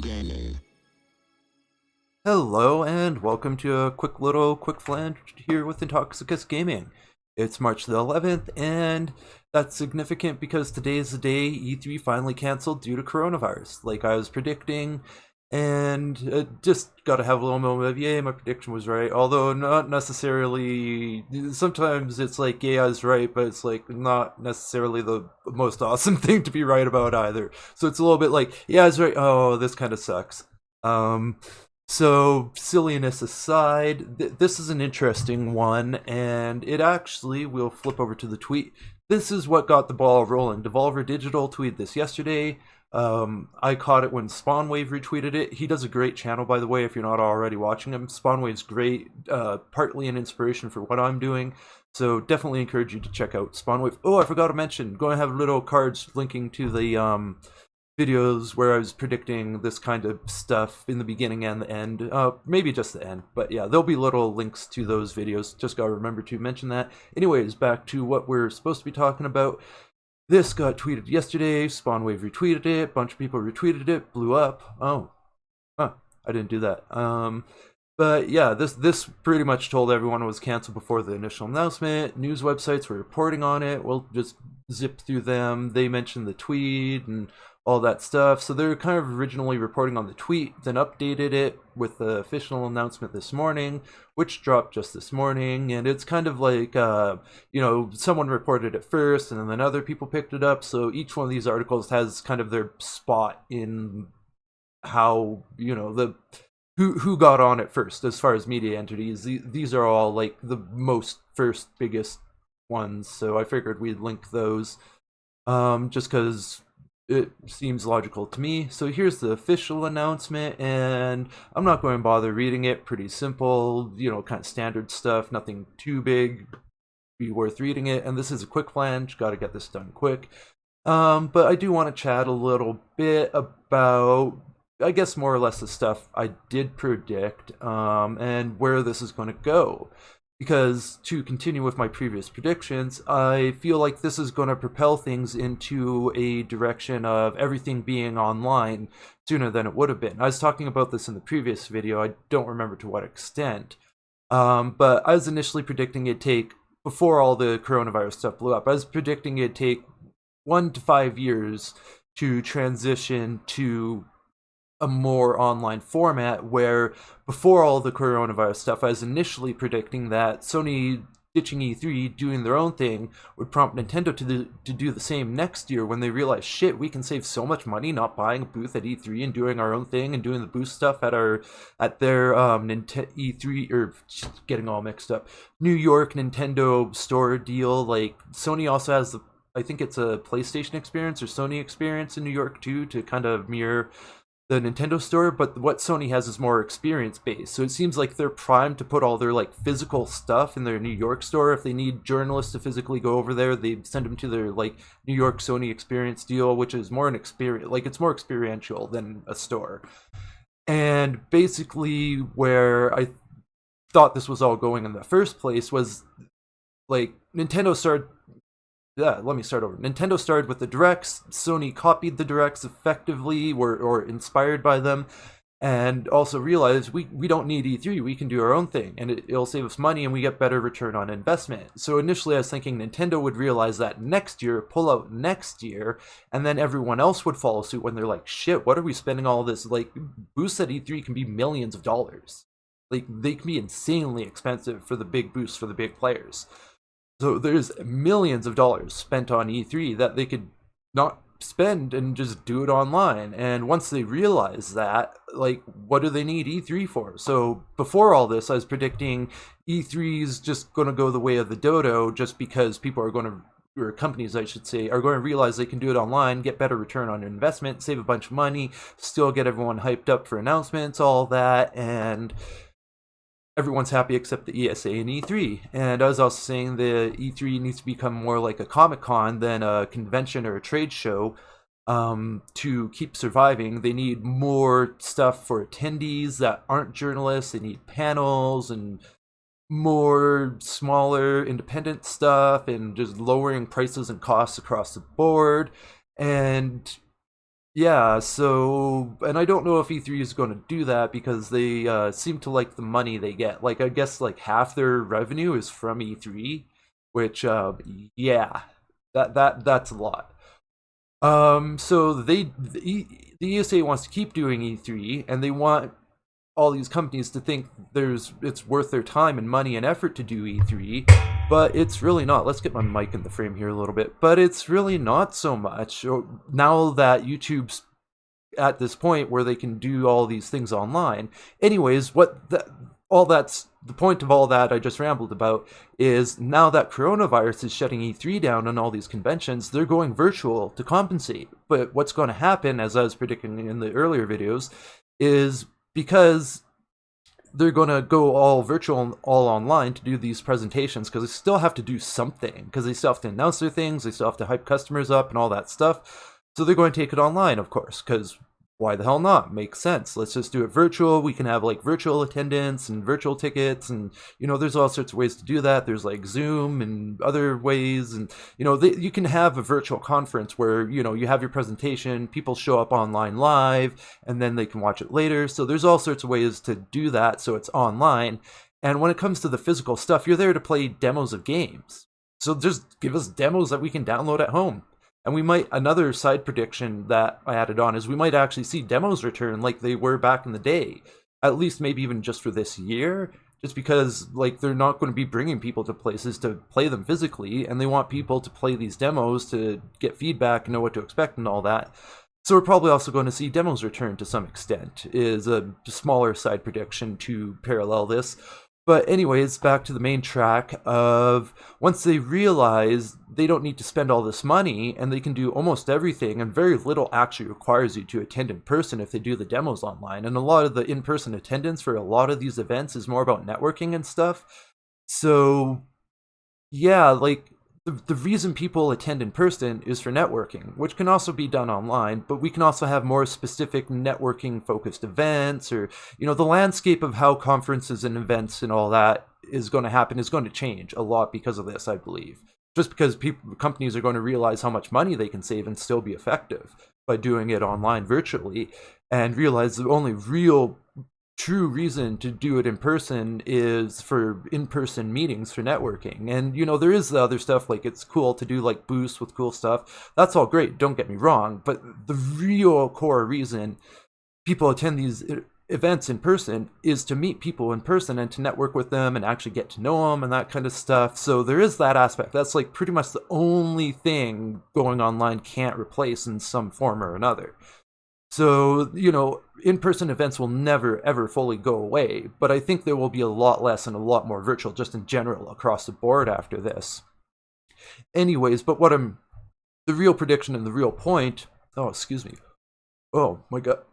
Gaming. Hello and welcome to a quick flange here with Intoxicus Gaming. It's March the 11th and that's significant because today is the day E3 finally canceled due to coronavirus, like I was predicting, and just gotta have a little moment of yay, my prediction was right, although not necessarily. Sometimes it's like yeah, I was right, but it's like not necessarily the most awesome thing to be right about either. So it's a little bit like yeah, I was right, oh, this kind of sucks. um so, silliness aside, this is an interesting one, and it actually, we'll flip over to the tweet. This is what got the ball rolling. Devolver Digital tweeted this yesterday. I caught it when Spawnwave retweeted it. He does a great channel, by the way, if you're not already watching him. Spawnwave's great, partly an inspiration for what I'm doing. So, definitely encourage you to check out Spawnwave. Oh, I forgot to mention, going to have little cards linking to the videos where I was predicting this kind of stuff in the beginning and the end. Maybe just the end, but yeah, there'll be little links to those videos. Just gotta remember to mention that. Anyways, back to what we're supposed to be talking about. This got tweeted yesterday. Spawnwave retweeted it. A bunch of people retweeted it. Blew up. Oh, huh. I didn't do that. But yeah, this pretty much told everyone it was canceled before the initial announcement. News websites were reporting on it. We'll just zip through them. They mentioned the tweet and all that stuff. So they're kind of originally reporting on the tweet, then updated it with the official announcement this morning, which dropped just this morning. And it's kind of like, someone reported it first and then other people picked it up. So each one of these articles has kind of their spot in how, the who got on it first as far as media entities. These are all like the most first biggest ones. So I figured we'd link those just because it seems logical to me. So here's the official announcement, and I'm not going to bother reading it. Pretty simple, kind of standard stuff, nothing too big, be worth reading it. And this is a quick flange, got to get this done quick. But I do want to chat a little bit about, I guess, more or less the stuff I did predict, and where this is going to go. Because to continue with my previous predictions, I feel like this is going to propel things into a direction of everything being online sooner than it would have been. I was talking about this in the previous video. I don't remember to what extent. But I was initially predicting it'd take, before all the coronavirus stuff blew up, I was predicting it'd take 1 to 5 years to transition to a more online format, where before all the coronavirus stuff, I was initially predicting that Sony ditching E3, doing their own thing, would prompt Nintendo to do the same next year when they realize, shit, we can save so much money not buying a booth at E3 and doing our own thing and doing the booth stuff at their E3, or getting all mixed up, New York Nintendo store deal. Like, Sony also has I think it's a PlayStation experience or Sony experience in New York too, to kind of mirror the Nintendo store, but what Sony has is more experience based. So it seems like they're primed to put all their like physical stuff in their New York store. If they need journalists to physically go over there, they send them to their like New York Sony experience deal, which is more an experience, like it's more experiential than a store. And basically where I thought this was all going in the first place was like Nintendo started, yeah, let me start over. Nintendo started with the Directs. Sony copied the Directs effectively, or inspired by them, and also realized we don't need E3. We can do our own thing, and it'll save us money, and we get better return on investment. So initially, I was thinking Nintendo would realize that next year, pull out next year, and then everyone else would follow suit when they're like, shit, what are we spending all this? Like, boosts at E3 can be millions of dollars. Like, they can be insanely expensive for the big boosts for the big players. So there's millions of dollars spent on E3 that they could not spend and just do it online. And once they realize that, like, what do they need E3 for? So before all this, I was predicting E3 is just going to go the way of the dodo, just because people are going to, or companies I should say, are going to realize they can do it online, get better return on investment, save a bunch of money, still get everyone hyped up for announcements, all that, and everyone's happy except the ESA and E3. And I was also saying the E3 needs to become more like a Comic-Con than a convention or a trade show. To keep surviving, they need more stuff for attendees that aren't journalists. They need panels and more smaller independent stuff, and just lowering prices and costs across the board. And Yeah, so, and I don't know if E3 is going to do that because they seem to like the money they get. Like, I guess like half their revenue is from E3, which, yeah, that's a lot. So the ESA wants to keep doing E3, and they want all these companies to think it's worth their time and money and effort to do E3, but it's really not. Let's get my mic in the frame here a little bit. But it's really not so much now that YouTube's at this point where they can do all these things online. Anyways, all that's the point of all that I just rambled about is now that coronavirus is shutting E3 down on all these conventions, they're going virtual to compensate. But what's going to happen, as I was predicting in the earlier videos, is because they're going to go all virtual and all online to do these presentations because they still have to do something, because they still have to announce their things, they still have to hype customers up and all that stuff. So they're going to take it online, of course, because why the hell not? Makes sense. Let's just do it virtual. We can have like virtual attendance and virtual tickets, and there's all sorts of ways to do that. There's like Zoom and other ways, and you can have a virtual conference where you have your presentation, people show up online live, and then they can watch it later. So there's all sorts of ways to do that, so it's online. And when it comes to the physical stuff, you're there to play demos of games. So just give us demos that we can download at home. And another side prediction that I added on is we might actually see demos return like they were back in the day. At least maybe even just for this year, just because like they're not going to be bringing people to places to play them physically, and they want people to play these demos to get feedback and know what to expect and all that. So we're probably also going to see demos return to some extent, is a smaller side prediction to parallel this. But anyways, back to the main track of once they realize they don't need to spend all this money and they can do almost everything, and very little actually requires you to attend in person if they do the demos online. And a lot of the in-person attendance for a lot of these events is more about networking and stuff. So yeah, like the reason people attend in person is for networking, which can also be done online, but we can also have more specific networking focused events, or the landscape of how conferences and events and all that is going to happen is going to change a lot because of this, I believe. Just because companies are going to realize how much money they can save and still be effective by doing it online virtually, and realize the only real true reason to do it in person is for in-person meetings for networking. And there is the other stuff, like it's cool to do like booths with cool stuff. That's all great, don't get me wrong, but the real core reason people attend these events in person is to meet people in person and to network with them and actually get to know them and that kind of stuff. So there is that aspect. That's like pretty much the only thing going online can't replace in some form or another. So, in-person events will never, ever fully go away, but I think there will be a lot less and a lot more virtual just in general across the board after this. Anyways, but the real prediction and the real point, oh, excuse me. Oh, my gut.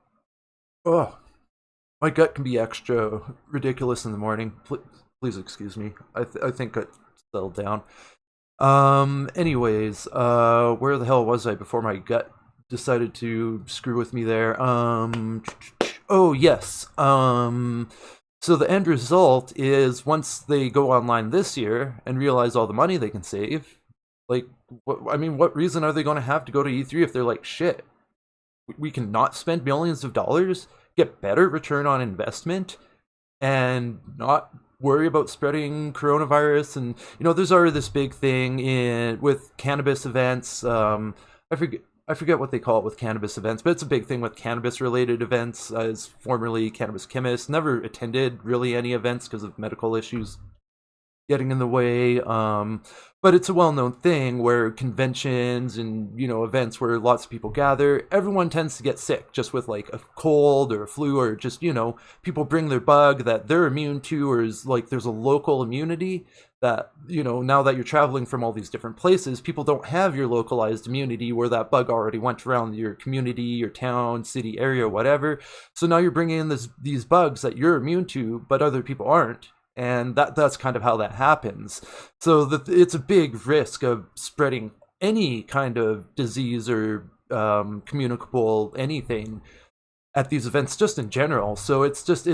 Oh, my gut can be extra ridiculous in the morning. Please excuse me. I think I settled down. Anyways, where the hell was I before my gut decided to screw with me there? Oh yes. So the end result is once they go online this year and realize all the money they can save, like, what reason are they going to have to go to E3 if they're like, shit, we can not spend millions of dollars, get better return on investment, and not worry about spreading coronavirus? And there's already this big thing with cannabis events. I forget what they call it with cannabis events, but it's a big thing with cannabis related events. As formerly cannabis chemist, never attended really any events because of medical issues getting in the way. But it's a well-known thing where conventions and events where lots of people gather, everyone tends to get sick just with like a cold or a flu, or just people bring their bug that they're immune to, or is like there's a local immunity that now that you're traveling from all these different places, people don't have your localized immunity where that bug already went around your community, your town, city, area, whatever. So now you're bringing in these bugs that you're immune to but other people aren't. And that's kind of how that happens. So it's a big risk of spreading any kind of disease or communicable anything at these events just in general. So it's just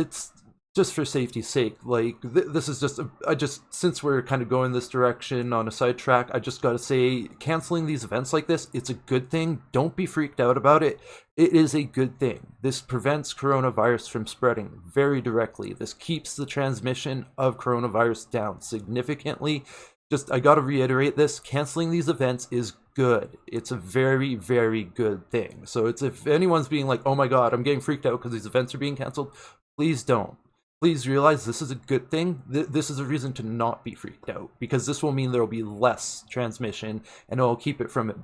just for safety's sake, like this is just I just since we're kind of going this direction on a sidetrack, I just got to say canceling these events like this, it's a good thing. Don't be freaked out about it. It is a good thing. This prevents coronavirus from spreading very directly. This keeps the transmission of coronavirus down significantly. Just I got to reiterate this, canceling these events is good. It's a very, very good thing. So it's if anyone's being like, oh my god, I'm getting freaked out because these events are being canceled, please don't. Please realize this is a good thing. This is a reason to not be freaked out, because this will mean there will be less transmission and it will keep it from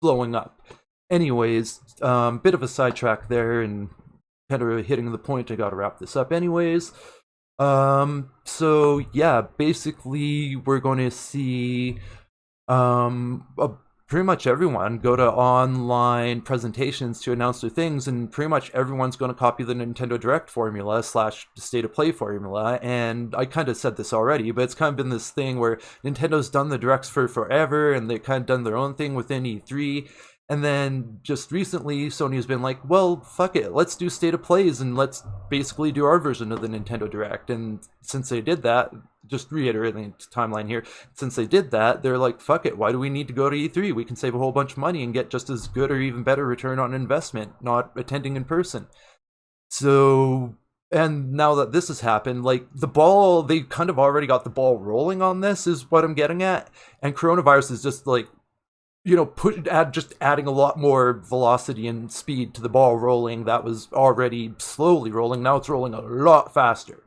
blowing up. Anyways, bit of a sidetrack there and kind of hitting the point. I got to wrap this up anyways. So yeah, basically we're going to see pretty much everyone go to online presentations to announce their things, and pretty much everyone's going to copy the Nintendo Direct formula / State of Play formula. And I kind of said this already, but it's kind of been this thing where Nintendo's done the Directs for forever, and they've kind of done their own thing within E3. And then just recently, Sony has been like, well, fuck it, let's do State of Plays and let's basically do our version of the Nintendo Direct. And since they did that, just reiterating the timeline here, since they did that, they're like, fuck it, why do we need to go to E3? We can save a whole bunch of money and get just as good or even better return on investment, not attending in person. So, and now that this has happened, like the ball, they kind of already got the ball rolling on this, is what I'm getting at. And coronavirus is just like, you know, just adding a lot more velocity and speed to the ball rolling that was already slowly rolling. Now it's rolling a lot faster.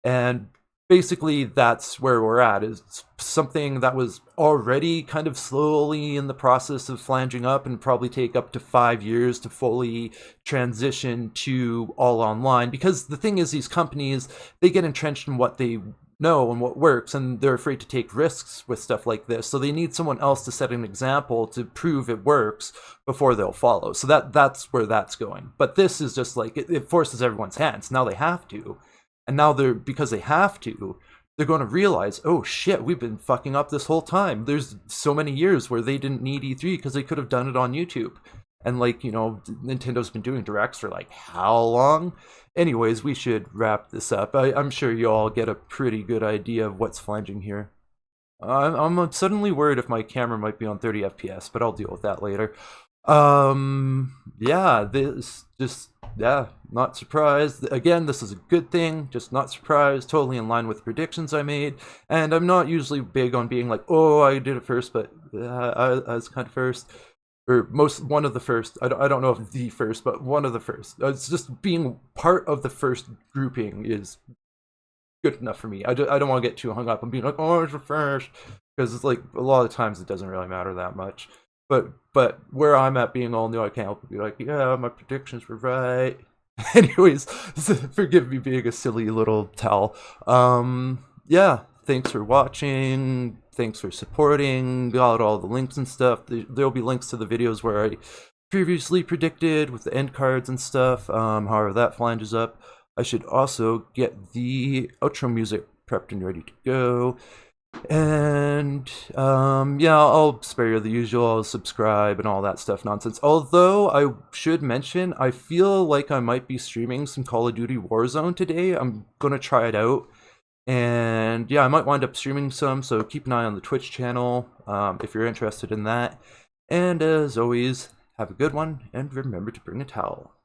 And basically that's where we're at, is something that was already kind of slowly in the process of flanging up and probably take up to 5 years to fully transition to all online. Because the thing is, these companies, they get entrenched in what they know and what works, and they're afraid to take risks with stuff like this, so they need someone else to set an example to prove it works before they'll follow. So that's where that's going. But this is just like it forces everyone's hands. Now they have to, and now because they have to, they're going to realize, oh shit, we've been fucking up this whole time. There's so many years where they didn't need E3 because they could have done it on YouTube. And like, you know, Nintendo's been doing directs for like how long? Anyways, we should wrap this up. I'm sure you all get a pretty good idea of what's flanging here. I'm suddenly worried if my camera might be on 30 FPS, but I'll deal with that later. Yeah, not surprised. Again, this is a good thing, just not surprised, totally in line with predictions I made. And I'm not usually big on being like, oh, I did it first, but I was kind of first. Or one of the first. I don't know if the first, but one of the first. It's just being part of the first grouping is good enough for me. I don't want to get too hung up on being like, oh, it's the first, because it's like a lot of times it doesn't really matter that much. But where I'm at, being all new, I can't help but be like, yeah, my predictions were right. Anyways, forgive me being a silly little towel. Yeah, thanks for watching. Thanks for supporting. Got all the links and stuff. There'll be links to the videos where I previously predicted with the end cards and stuff. However that flanges up. I should also get the outro music prepped and ready to go. And yeah, I'll spare you the usual. I'll subscribe and all that stuff nonsense. Although I should mention, I feel like I might be streaming some Call of Duty Warzone today. I'm gonna try it out. And yeah, I might wind up streaming some, so keep an eye on the Twitch channel if you're interested in that. And as always, have a good one, and remember to bring a towel.